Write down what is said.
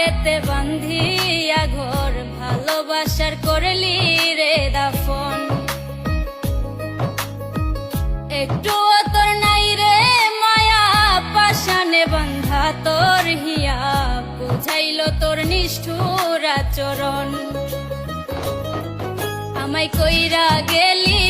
পায়েতে বান্ধিয়া ঘর, ভালোবাসার করলি রে দাফন। একটুও তোর নাই রে মায়া, পাশানে বান্ধা তোর হিয়া, বুঝাইল তোর নিষ্ঠুর আচরণ। আমায় কইরা গেলি